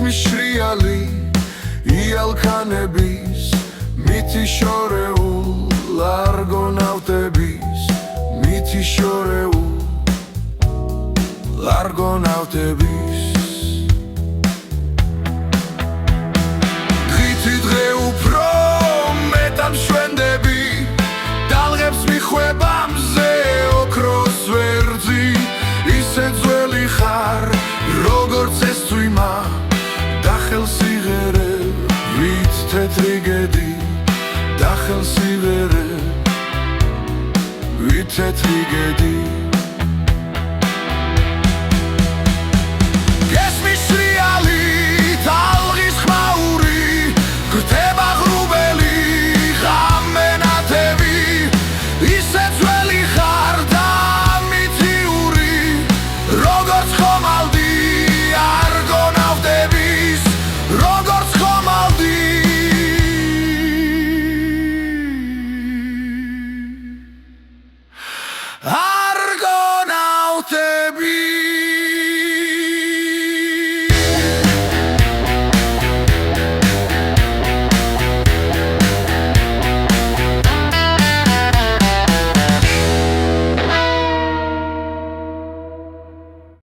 მიშრიალი იალქანების მითიშორეულ არგონავტების მითიშორეულ არგონავტების დღითი დღე უფრო მეტად მშვენდები დალღებს მიხვება მზე ოქროს ვერძი ისე ძველი ხარ როგორც ეს წვიმა და ხელსიღერე ვით თეთრი გედი და ხელსიღერე ვით თეთრი გედი